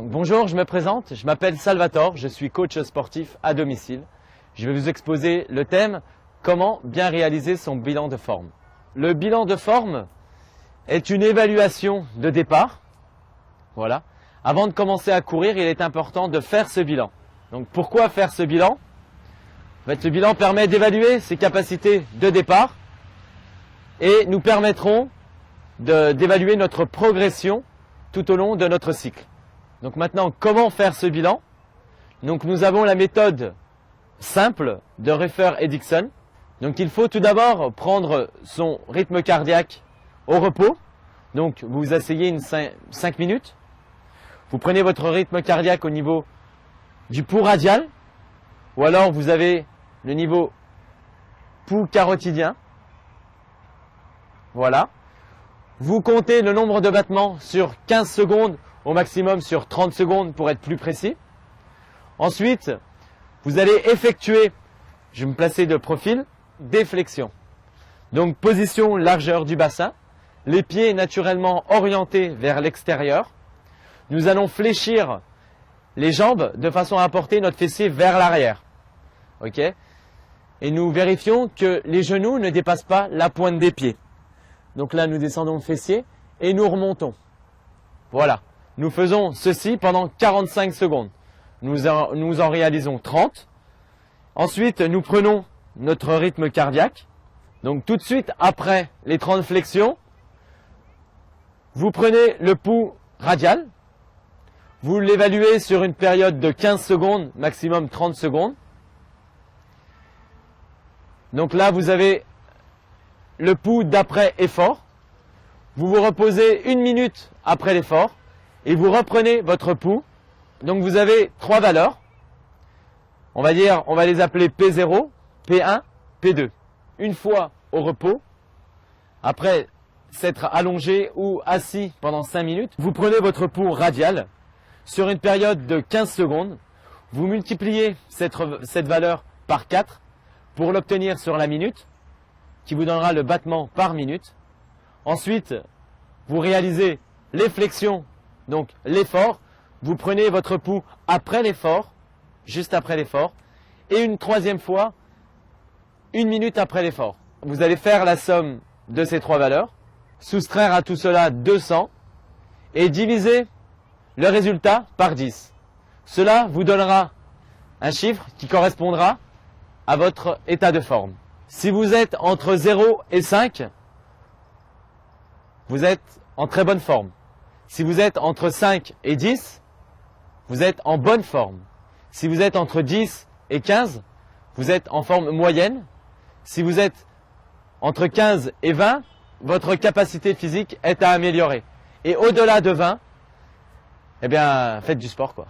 Bonjour, je me présente, je m'appelle Salvatore, je suis coach sportif à domicile. Je vais vous exposer le thème « Comment bien réaliser son bilan de forme ». Le bilan de forme est une évaluation de départ. Voilà. Avant de commencer à courir, il est important de faire ce bilan. Donc pourquoi faire ce bilan? Ce bilan permet d'évaluer ses capacités de départ et nous permettront d'évaluer notre progression tout au long de notre cycle. Donc maintenant, comment faire ce bilan? Donc nous avons la méthode simple de Ruffer-Edixon. Donc il faut tout d'abord prendre son rythme cardiaque au repos. Donc vous vous asseyez 5 minutes. Vous prenez votre rythme cardiaque au niveau du pouls radial. Ou alors vous avez le niveau pouls carotidien. Voilà. Vous comptez le nombre de battements sur 15 secondes, au maximum sur 30 secondes pour être plus précis. Ensuite, vous allez effectuer, je vais me placer de profil, des flexions. Donc position largeur du bassin, les pieds naturellement orientés vers l'extérieur. Nous allons fléchir les jambes de façon à apporter notre fessier vers l'arrière. Ok? Et nous vérifions que les genoux ne dépassent pas la pointe des pieds. Donc là, nous descendons le fessier et nous remontons. Voilà. Nous faisons ceci pendant 45 secondes. Nous en réalisons 30. Ensuite, nous prenons notre rythme cardiaque. Donc tout de suite, après les 30 flexions, vous prenez le pouls radial. Vous l'évaluez sur une période de 15 secondes, maximum 30 secondes. Donc là, vous avez le pouls d'après effort. Vous vous reposez 1 minute après l'effort et vous reprenez votre pouls. Donc vous avez 3 valeurs. On va les appeler P0, P1, P2. Une fois au repos, après s'être allongé ou assis pendant 5 minutes, vous prenez votre pouls radial sur une période de 15 secondes. Vous multipliez cette valeur par 4 pour l'obtenir sur la minute, qui vous donnera le battement par minute. Ensuite, vous réalisez les flexions, donc l'effort. Vous prenez votre pouls après l'effort, juste après l'effort, et une troisième fois, 1 minute après l'effort. Vous allez faire la somme de ces 3 valeurs, soustraire à tout cela 200 et diviser le résultat par 10. Cela vous donnera un chiffre qui correspondra à votre état de forme. Si vous êtes entre 0 et 5, vous êtes en très bonne forme. Si vous êtes entre 5 et 10, vous êtes en bonne forme. Si vous êtes entre 10 et 15, vous êtes en forme moyenne. Si vous êtes entre 15 et 20, votre capacité physique est à améliorer. Et au-delà de 20, eh bien, faites du sport, quoi.